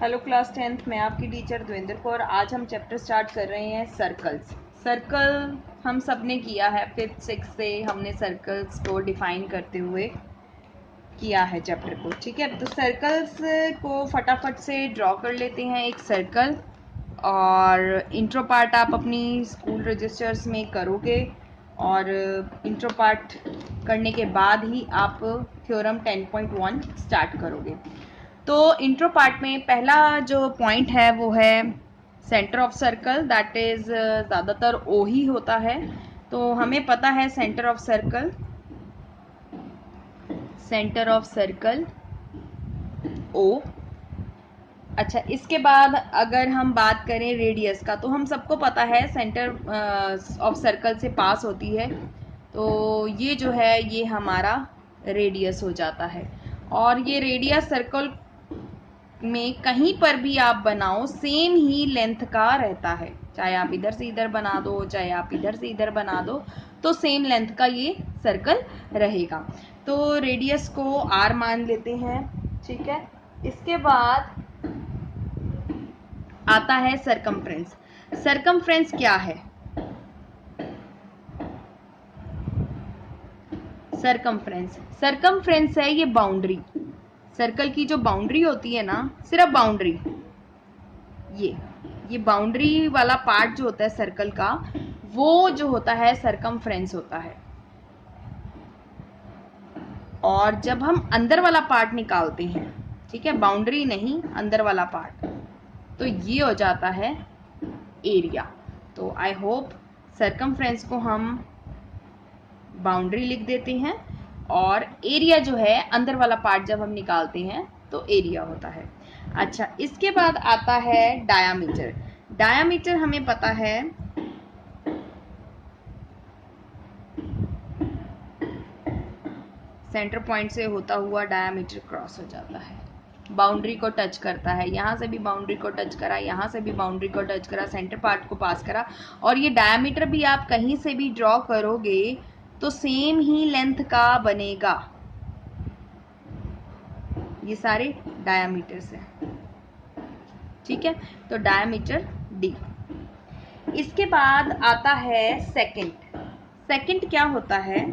Hello class 10th, मैं आपकी teacher Devendra Kaur. आज हम चैप्टर स्टार्ट कर रहे हैं सर्कल्स। सर्कल हम सब ने किया है, 5th 6th से हमने सर्कल्स को डिफाइन करते हुए किया है चैप्टर को। ठीक है, तो सर्कल्स को फटाफट से ड्रॉ कर लेते हैं। एक सर्कल और इंट्रो पार्ट आप अपनी स्कूल रजिस्टर्स में करोगे और इंट्रो पार्ट करने के बाद ही आप थ्योरम 10.1 स्टार्ट करोगे। तो इंट्रो पार्ट में पहला जो पॉइंट है वो है centre of circle, that is ज़्यादातर ओ ही होता है। तो हमें पता है सेंटर ऑफ सर्कल ओ। अच्छा, इसके बाद अगर हम बात करें रेडियस का, तो हम सबको पता है सेंटर ऑफ सर्कल से पास होती है, तो ये जो है ये हमारा रेडियस हो जाता है। और ये रेडियस सर्कल में कहीं पर भी आप बनाओ सेम ही लेंथ का रहता है, चाहे आप इधर से इधर बना दो, चाहे आप इधर से इधर बना दो, तो सेम लेंथ का ये सर्कल रहेगा। तो रेडियस को आर मान लेते हैं। ठीक है, इसके बाद आता है सरकमफ्रेंस। सरकमफ्रेंस क्या है? सरकमफ्रेंस है ये बाउंड्री, सर्कल की जो बाउंड्री होती है ना, सिर्फ बाउंड्री, ये बाउंड्री वाला पार्ट जो होता है सर्कल का, वो जो होता है सरकमफ्रेंस होता है। और जब हम अंदर वाला पार्ट निकालते हैं, ठीक है, बाउंड्री नहीं अंदर वाला पार्ट, तो ये हो जाता है एरिया। तो आई होप सरकमफ्रेंस को हम बाउंड्री लिख देते हैं और एरिया जो है अंदर वाला पार्ट जब हम निकालते हैं तो एरिया होता है। अच्छा, इसके बाद आता है डायामीटर। डायामीटर हमें पता है सेंटर पॉइंट से होता हुआ डायामीटर क्रॉस हो जाता है, बाउंड्री को टच करता है, यहाँ से भी बाउंड्री को टच करा, यहाँ से भी बाउंड्री को टच करा, सेंटर पार्ट को पास करा। और ये डायामीटर भी आप कहीं से भी ड्रॉ करोगे तो सेम ही लेंथ का बनेगा। ये सारे डायामीटर्स हैं। ठीक है, तो डायामीटर डी। इसके बाद आता है सेकंड। सेकंड क्या होता है?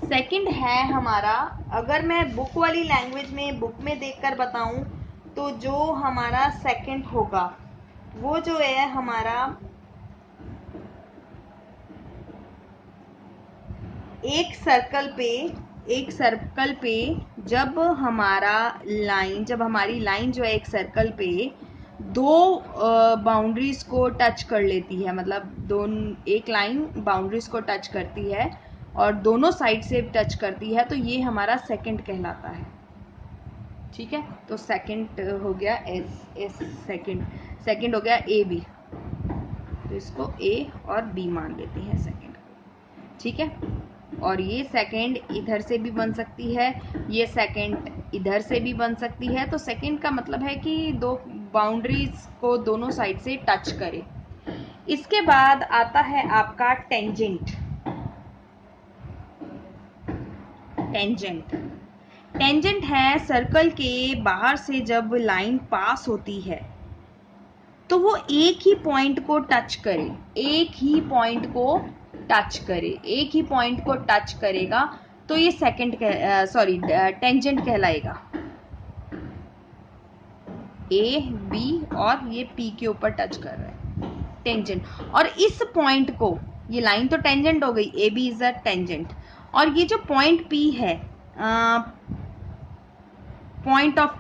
सेकंड है हमारा, अगर मैं बुक वाली लैंग्वेज में बुक में देखकर बताऊं तो जो हमारा सेकंड होगा वो जो है हमारा एक सर्कल पे जब हमारी लाइन जो है एक सर्कल पे दो बाउंड्रीज को टच कर लेती है, मतलब एक लाइन बाउंड्रीज को टच करती है और दोनों साइड से टच करती है, तो ये हमारा सेकंड कहलाता है। ठीक है, तो सेकंड हो गया एस सेकंड हो गया ए बी, तो इसको ए और बी मान लेते हैं सेकंड। ठीक है, और ये सेकंड इधर से भी बन सकती है, ये सेकंड इधर से भी बन सकती है। तो सेकंड का मतलब है कि दो बाउंड्रीज को दोनों साइड से टच करे। इसके बाद आता है आपका टेंजेंट। टेंजेंट है सर्कल के बाहर से जब लाइन पास होती है तो वो एक ही पॉइंट को टच करे, एक ही पॉइंट को टच करेगा, तो ये टेंजेंट कहलाएगा। ए बी और ये पी के ऊपर टच कर रहा है, टेंजेंट। और इस पॉइंट को, ये लाइन तो टेंजेंट हो गई, A B is a tangent, और ये जो पॉइंट पी है, पॉइंट ऑफ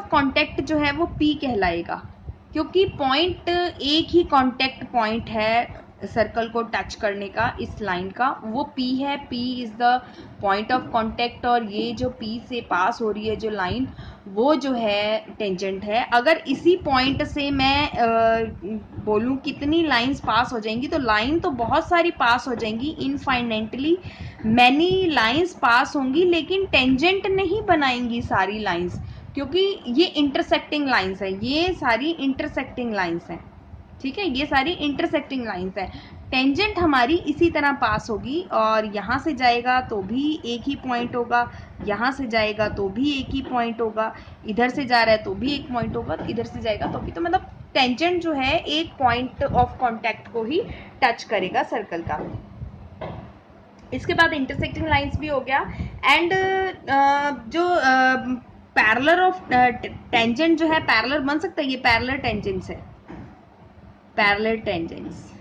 कांटेक्ट जो है वो P कहलाएगा, क्योंकि पॉइंट एक ही कांटेक्ट पॉइंट है सर्कल को टच करने का, इस लाइन का, वो P है। P is the point of contact, और ये जो P से पास हो रही है जो लाइन, वो जो है टेंजेंट है। अगर इसी पॉइंट से मैं बोलूं कितनी लाइंस पास हो जाएंगी, तो लाइन तो बहुत सारी पास हो जाएंगी, इनफाइनेटली मैनी लाइंस पास होंगी, लेकिन टेंजेंट नहीं बनाएंगी सारी लाइंस, क्योंकि ये इंटरसेक्टिंग लाइंस है, ये सारी इंटरसेक्टिंग लाइंस हैं। ठीक है, ये सारी इंटरसेक्टिंग लाइंस है। टेंजेंट हमारी इसी तरह पास होगी और यहाँ से जाएगा तो भी एक ही पॉइंट होगा, यहाँ से जाएगा तो भी एक ही पॉइंट होगा, इधर से जा रहा है तो भी एक पॉइंट होगा, इधर से जाएगा तो भी। तो मतलब टेंजेंट जो है एक पॉइंट ऑफ कांटेक्ट को ही टच करेगा सर्कल का। इसके बाद इंटरसेक्टिंग लाइंस भी हो गया। एंड जो पैरेलल ऑफ टेंजेंट जो है, पैरेलल बन सकता है, ये पैरेलल टेंजेंट्स है, पैरेलल टेंजेंट्स,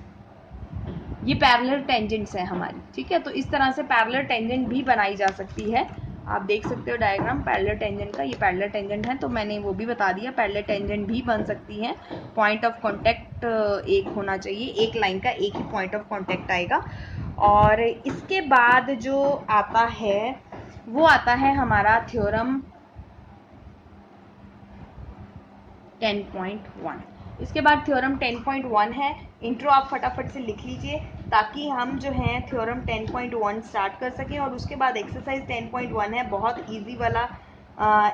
ये पैरेलल टेंजेंट्स है हमारी। ठीक है, तो इस तरह से पैरेलल टेंजेंट भी बनाई जा सकती है। आप देख सकते हो डायग्राम पैरेलल टेंजेंट का, ये पैरेलल टेंजेंट है, तो मैंने वो भी बता दिया। पैरेलल टेंजेंट भी बन सकती है, पॉइंट ऑफ कांटेक्ट एक होना चाहिए, एक लाइन का एक ही पॉइंट ऑफ कांटेक्ट आएगा। और इसके बाद जो आता है वो आता है हमारा थ्योरम 10.1। इसके बाद थ्योरम 10.1 है। इंट्रो आप फटाफट से लिख लीजिए ताकि हम जो है थ्योरम 10.1 स्टार्ट कर सकें। और उसके बाद एक्सरसाइज 10.1 है, बहुत इजी वाला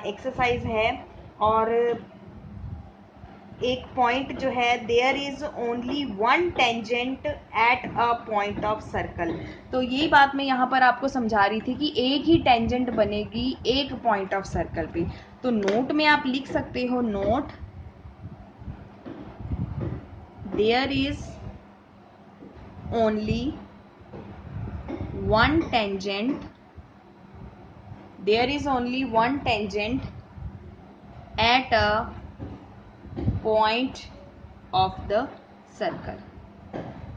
एक्सरसाइज है। और एक पॉइंट जो है, there is only one tangent at a point of circle. तो यही बात मैं यहाँ पर आपको समझा रही थी कि एक ही टेंजेंट बनेगी एक पॉइंट ऑफ सर्कल पे। तो नोट में आप लिख सकते हो, note there is only one tangent, there is only one tangent at a point of the circle।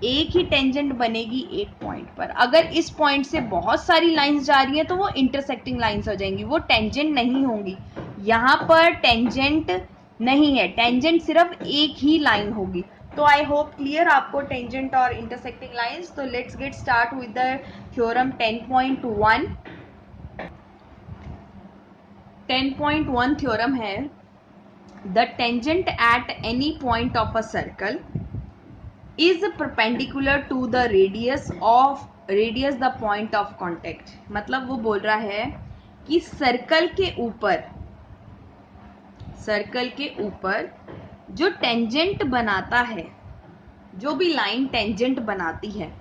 एक ही टेंजेंट बनेगी एक पॉइंट पर। अगर इस पॉइंट से बहुत सारी लाइंस जा रही हैं तो वो इंटरसेक्टिंग लाइंस हो जाएंगी, वो टेंजेंट नहीं होंगी। यहाँ पर टेंजेंट नहीं है, टेंजेंट सिर्फ एक ही लाइन होगी। तो आई होप क्लियर आपको टेंजेंट और इंटरसेक्टिंग लाइंस। तो let's get start with the theorem 10.1। 10.1 theorem है, the tangent at any point of a circle is perpendicular to the radius the point of contact। मतलब वो बोल रहा है कि सर्कल के ऊपर जो टेंजेंट बनाता है, जो भी लाइन टेंजेंट बनाती है,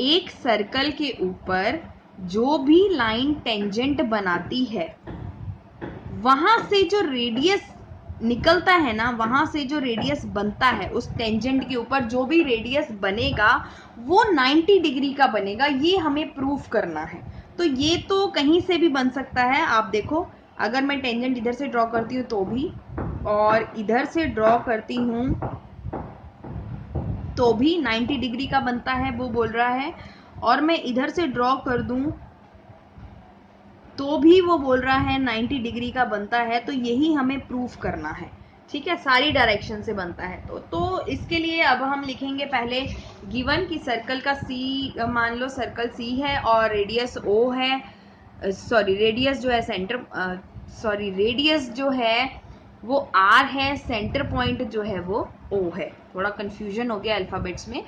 एक सर्कल के ऊपर जो भी लाइन टेंजेंट बनाती है, वहां से जो रेडियस निकलता है ना, वहां से जो रेडियस बनता है उस टेंजेंट के ऊपर, जो भी रेडियस बनेगा वो 90 डिग्री का बनेगा। ये हमें प्रूफ करना है। तो ये तो कहीं से भी बन सकता है। आप देखो, अगर मैं टेंजेंट इधर से ड्रॉ करती हूँ तो भी, और इधर से ड्रॉ करती हूँ तो भी 90 डिग्री का बनता है, वो बोल रहा है। और मैं इधर से ड्रॉ कर दूं तो भी वो बोल रहा है 90 डिग्री का बनता है। तो यही हमें प्रूफ करना है। ठीक है, सारी डायरेक्शन से बनता है। तो इसके लिए अब हम लिखेंगे पहले गिवन की सर्कल का सी, मान लो सर्कल सी है और रेडियस ओ है, सॉरी रेडियस जो है सेंटर, सॉरी रेडियस जो है वो आर है, सेंटर पॉइंट जो है वो ओ है। थोड़ा कंफ्यूजन हो गया अल्फाबेट्स में।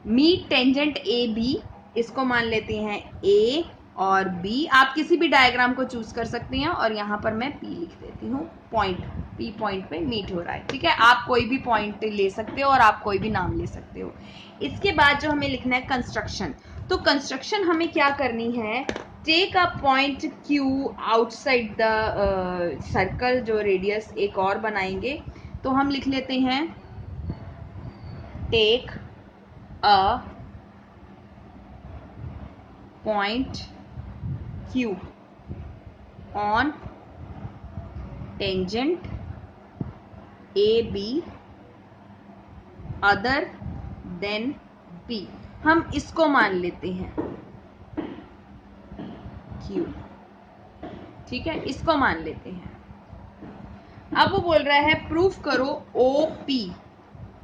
मीट टेंजेंट ए बी, इसको मान लेते हैं ए और बी। आप किसी भी डायग्राम को चूज कर सकते हैं और यहाँ पर मैं पी लिख देती हूँ, पॉइंट पी पॉइंट पे मीट हो रहा है। ठीक है, आप कोई भी पॉइंट ले सकते हो और आप कोई भी नाम ले सकते हो। इसके बाद जो हमें लिखना है कंस्ट्रक्शन। तो कंस्ट्रक्शन हमें क्या करनी है, take a point Q outside the circle, जो रेडियस एक और बनाएंगे। तो हम लिख लेते हैं take a point Q on tangent AB other than P। हम इसको मान लेते हैं Q। ठीक है, इसको मान लेते हैं। अब वो बोल रहा है प्रूफ करो OP।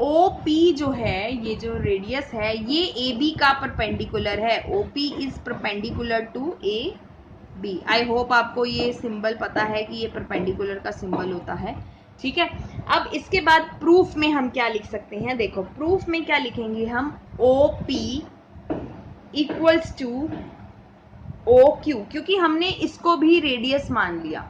OP जो है, ये जो रेडियस है, ये AB का परपेंडिकुलर है। OP is perpendicular to AB। I hope आपको ये सिंबल पता है कि ये परपेंडिकुलर का सिंबल होता है। ठीक है, अब इसके बाद प्रूफ में हम क्या लिख सकते हैं, देखो प्रूफ में क्या लिखेंगे हम, OP इक्वल्स टू OQ, क्योंकि हमने इसको भी रेडियस मान लिया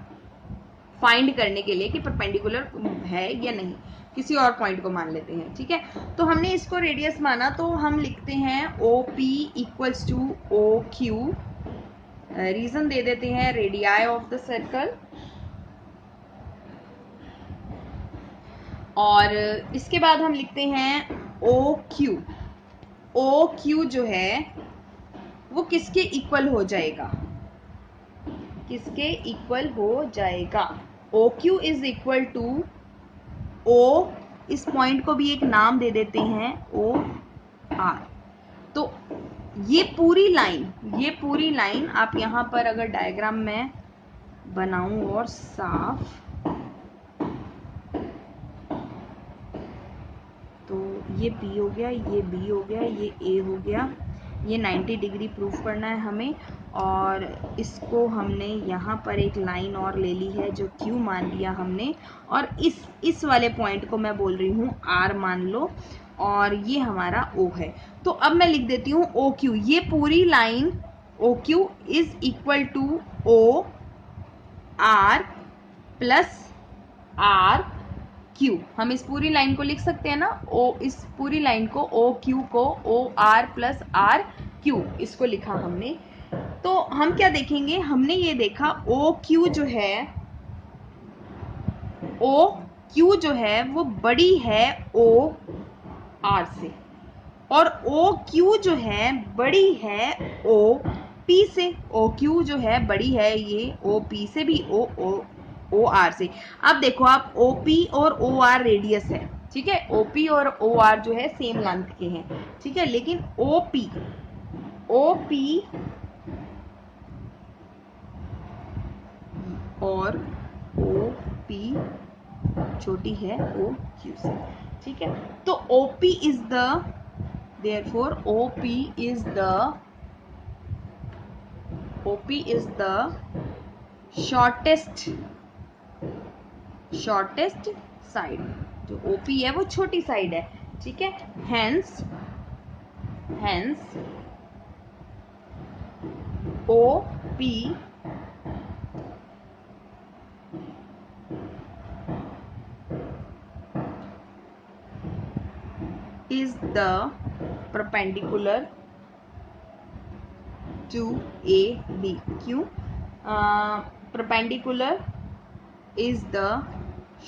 फाइंड करने के लिए कि परपेंडिकुलर है या नहीं। किसी और पॉइंट को मान लेते हैं, ठीक है। तो हमने इसको रेडियस माना, तो हम लिखते हैं OP equals to OQ, reason दे देते हैं रेडियाई ऑफ द सर्कल, और इसके बाद हम लिखते हैं OQ। OQ जो है वो किसके इक्वल हो जाएगा, किसके इक्वल हो जाएगा, OQ is equal to O, इस पॉइंट को भी एक नाम दे देते हैं OR। तो ये पूरी लाइन आप यहां पर अगर डायग्राम में बनाऊं और साफ, तो ये P हो गया, ये B हो गया, ये A हो गया, ये 90 डिग्री प्रूफ करना है हमें, और इसको हमने यहाँ पर एक लाइन और ले ली है जो Q मान लिया हमने, और इस वाले पॉइंट को मैं बोल रही हूँ R मान लो, और ये हमारा O है। तो अब मैं लिख देती हूँ OQ, ये पूरी line OQ is equal to OR plus RQ। हम इस पूरी लाइन को लिख सकते हैं ना, इस पूरी लाइन को OQ को OR प्लस RQ, इसको लिखा हमने। तो हम क्या देखेंगे, हमने ये देखा OQ जो है वो बड़ी है OR से, और OQ जो है बड़ी है OP से। OQ जो है बड़ी है ये OP से भी, OR से। अब देखो आप, OP और OR रेडियस है, ठीक है, OP और OR जो है सेम लेंथ के हैं, ठीक है, लेकिन OP और OP छोटी है OQ से, ठीक है। तो OP is the, therefore OP is the shortest side, जो OP है वो छोटी साइड है, ठीक है। hence OP is the perpendicular to AB। क्यों? perpendicular is the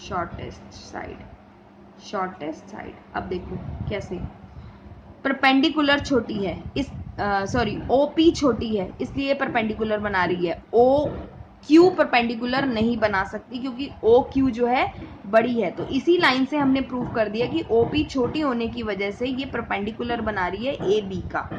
shortest side। अब देखो कैसे, परपेंडिकुलर छोटी है, इस OP छोटी है, इसलिए परपेंडिकुलर बना रही है। OQ परपेंडिकुलर नहीं बना सकती क्योंकि OQ जो है बड़ी है। तो इसी लाइन से हमने प्रूव कर दिया कि OP छोटी होने की वजह से ये परपेंडिकुलर बना रही है AB का,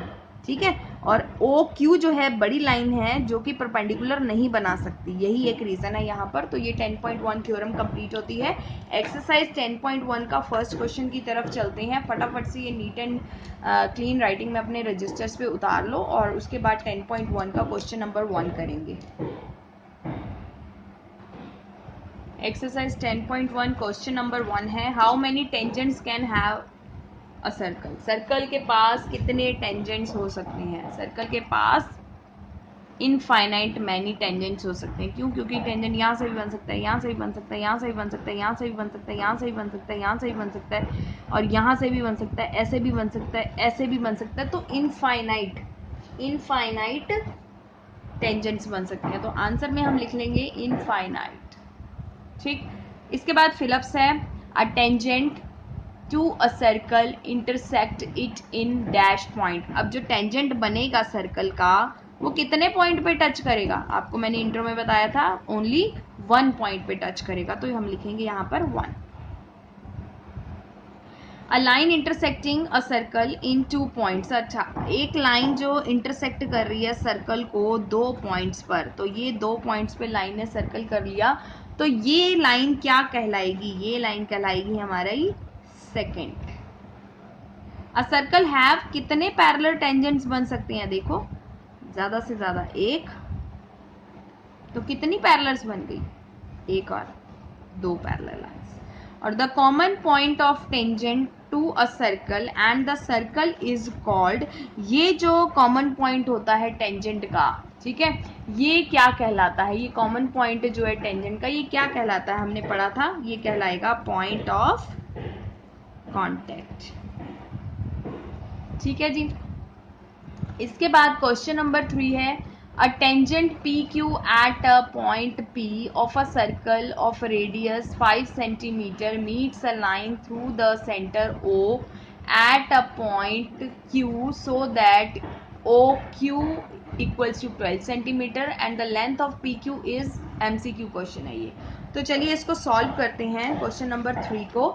ठीक है, और OQ जो है बड़ी लाइन है जो कि परपेंडिकुलर नहीं बना सकती, यही एक रीजन है यहाँ पर। तो ये 10.1 थ्योरम कंप्लीट होती है। एक्सरसाइज 10.1 का फर्स्ट क्वेश्चन की तरफ चलते हैं। फटाफट से ये नीट एंड क्लीन राइटिंग में अपने रजिस्टर्स पे उतार लो, और उसके बाद 10.1 का क्वेश्चन नंबर 1 करेंगे। एक्सरसाइज 10.1 क्वेश्चन नंबर 1 है, how many tangents can have a circle. Circle के पास कितने टेंजेंट्स हो सकते हैं? सर्कल के पास इनफाइनाइट मैनी टेंजेंट्स हो सकते हैं। क्यों? क्योंकि टेंजेंट यहाँ से भी बन सकता है, यहाँ से भी बन सकता है, यहाँ से भी बन सकता है, यहाँ से भी बन सकता है, यहाँ से भी बन सकता है, यहाँ से भी बन सकता है, और यहाँ से भी बन सकता है, ऐसे भी बन सकता है, ऐसे भी बन सकता है। तो इनफाइनाइट टेंजेंट्स बन सकते हैं। तो आंसर में हम लिख लेंगे इनफाइनाइट, ठीक। इसके बाद फिलअप्स है, a tangent to a circle intersect it in dash point. अब जो टेंजेंट बनेगा सर्कल का वो कितने पॉइंट पे टच करेगा? आपको मैंने इंट्रो में बताया था, ओनली 1 पॉइंट पे टच करेगा, तो हम लिखेंगे यहाँ पर 1। A line intersecting a circle in 2 points. अच्छा, एक लाइन जो इंटरसेक्ट कर रही है सर्कल को 2 पॉइंट्स पर, तो ये 2 पॉइंट्स पे लाइन ने सर्कल कर लिया, तो ये लाइन क्या कहलाएगी? ये लाइन कहलाएगी हमारा ही सेकेंड। अ सर्कल हैव कितने पैरेलल टेंजेंट्स बन सकते हैं? देखो, ज्यादा से ज्यादा 1, तो कितनी पैरेलल्स बन गई? 1 और 2 पैरेलल लाइंस। और the common point of tangent to a circle and the circle is called. ये जो कॉमन पॉइंट होता है टेंजेंट का, ठीक है, ये क्या कहलाता है? ये कॉमन पॉइंट जो है टेंजेंट का, ये क्या कहलाता है? हमने पढ़ा था, ये कहलाएगा पॉइंट ऑफ कॉन्टैक्ट। ठीक है जी। इसके बाद क्वेश्चन नंबर 3 है a tangent P Q at a point P of a circle of radius 5 centimetre meets a line through the centre O at a point Q so that O Q equals to 12 centimetre and the length of P Q is MCQ question है ये। तो चलिए इसको solve करते हैं question number 3 को।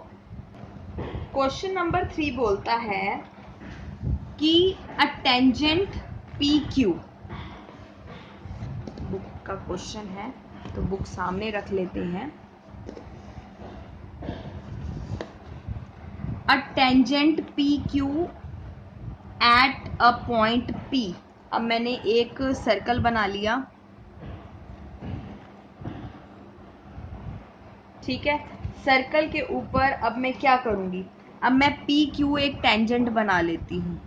Question number 3 बोलता है कि अ टेंजेंट पी क्यू, बुक का क्वेश्चन है तो बुक सामने रख लेते हैं। अ tangent P Q at a point P. अब मैंने एक सर्कल बना लिया, ठीक है। सर्कल के ऊपर अब मैं क्या करूंगी, अब मैं पी क्यू एक टेंजेंट बना लेती हूं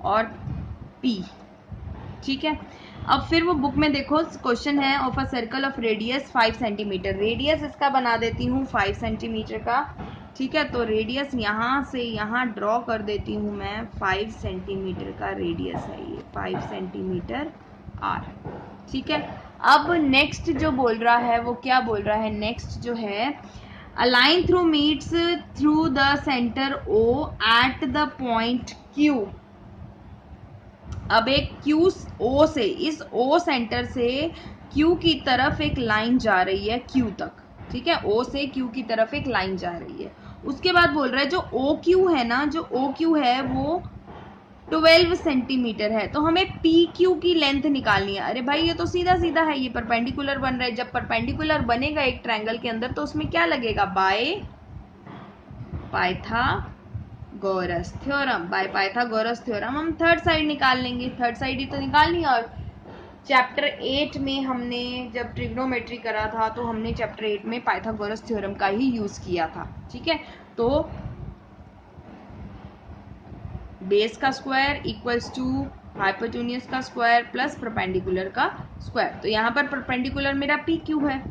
और पी, ठीक है। अब फिर वो बुक में देखो क्वेश्चन है of a circle of radius 5 centimetre, radius इसका बना देती हूँ 5 सेंटीमीटर का, ठीक है। तो रेडियस यहाँ से यहाँ ड्रॉ कर देती हूँ मैं, 5 सेंटीमीटर का रेडियस है ये, 5 सेंटीमीटर आर, ठीक है। अब नेक्स्ट जो बोल रहा है वो क्या बोल रहा है, नेक्स्ट जो है a line through meets through the centre O at the point Q. अब एक क्यू ओ से, इस ओ सेंटर से क्यू की तरफ एक लाइन जा रही है क्यू तक, ठीक है। ओ से क्यू की तरफ एक लाइन जा रही है। उसके बाद बोल रहा है जो ओ क्यू है ना, जो ओ क्यू है वो 12 सेंटीमीटर है, तो हमें पी क्यू की लेंथ निकालनी है। अरे भाई ये तो सीधा सीधा है, ये परपेंडिकुलर बन रहा है। जब परपेंडिकुलर बनेगा एक ट्रायंगल के अंदर तो उसमें क्या लगेगा, by Pythagoras theorem, by Pythagoras theorem हम थर्ड साइड निकाल लेंगे, थर्ड साइड ही तो निकालनी है। और चैप्टर 8 में हमने जब ट्रिग्नोमेट्री करा था तो हमने चैप्टर 8 में पाइथागोरस थ्योरम का ही यूज किया था, ठीक है। तो बेस का स्क्वायर इक्वल्स टू हाइपोटेन्यूज का स्क्वायर प्लस परपेंडिकुलर का स्क्वायर। तो यहाँ पर परपेंडिकुलर मेरा पी क्यू है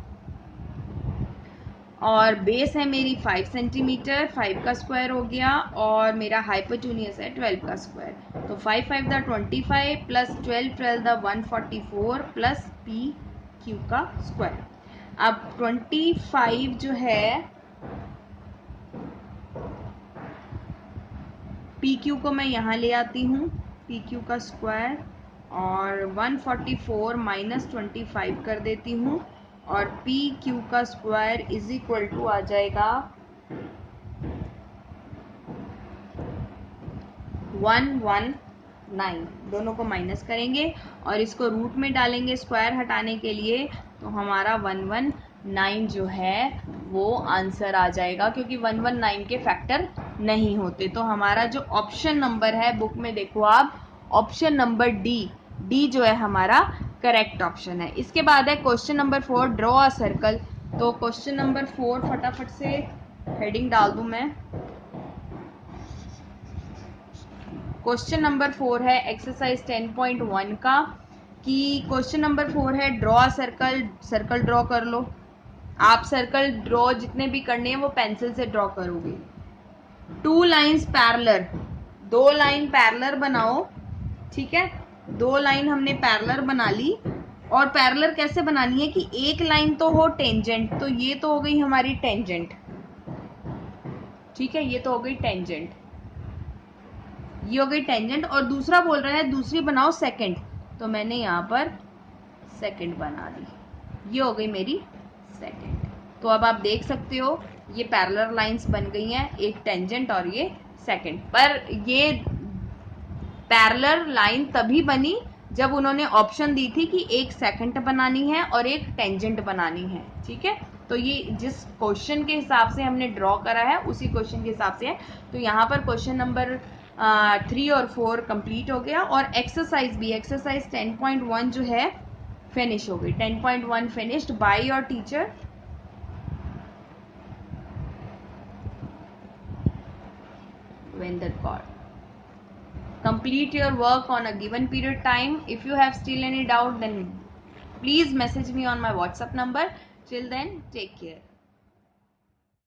और बेस है मेरी 5 सेंटीमीटर, 5 का स्क्वायर हो गया, और मेरा हाइपोटेन्यूज है 12 का स्क्वायर। तो 5 5 the 25 plus 12 12 the 144 plus P Q का स्क्वायर। अब 25 जो है पी क्यू को मैं यहाँ ले आती हूँ, पी क्यू का स्क्वायर, और 144 माइनस 25 कर देती हूँ, और पी क्यू का स्क्वायर इज इक्वल टू आ जाएगा 119। दोनों को माइनस करेंगे और इसको रूट में डालेंगे स्क्वायर हटाने के लिए, तो हमारा 119 जो है वो आंसर आ जाएगा, क्योंकि 119 के फैक्टर नहीं होते। तो हमारा जो ऑप्शन नंबर है बुक में देखो आप, ऑप्शन नंबर डी जो है हमारा करेक्ट ऑप्शन है। इसके बाद है question number 4 draw a circle. तो क्वेश्चन नंबर 4 फटाफट से हेडिंग डाल दूं मैं। क्वेश्चन नंबर 4 है एक्सरसाइज 10.1 का, कि क्वेश्चन नंबर 4 है draw a circle, circle draw कर लो। आप सर्कल ड्रॉ जितने भी करने हैं वो पेंसिल से ड्रॉ करोगे। 2 लाइन्स पैरेलल, 2 लाइन पैरेलल बनाओ, ठीक है। 2 लाइन हमने पैरेलल बना ली, और पैरेलल कैसे बनानी है कि एक लाइन तो हो टेंजेंट, तो ये तो हो गई हमारी टेंजेंट, ठीक है। ये तो हो गई टेंजेंट, ये हो गई टेंजेंट। और दूसरा बोल रहा है दूसरी बनाओ सेकंड, तो मैंने यहाँ पर सेकंड बना दी, ये हो गई मेरी सेकंड। तो अब आप देख सकते हो ये पैरेलल लाइंस बन गई हैं, एक टेंजेंट और ये सेकंड। पर ये पैरेलल लाइन तभी बनी जब उन्होंने ऑप्शन दी थी कि एक सेकंड बनानी है और एक टेंजेंट बनानी है, ठीक है। तो ये जिस क्वेश्चन के हिसाब से हमने ड्रॉ करा है उसी क्वेश्चन के हिसाब से है। तो यहाँ पर क्वेश्चन नंबर 3 और 4 कंप्लीट हो गया, और एक्सरसाइज भी, एक्सरसाइज 10.1 जो है फिनिश हो गई। 10.1 finished by your teacher Vinder Kaur. Complete your work on a given period time. If you have still any doubt, then please message me on my WhatsApp number. Till then, take care.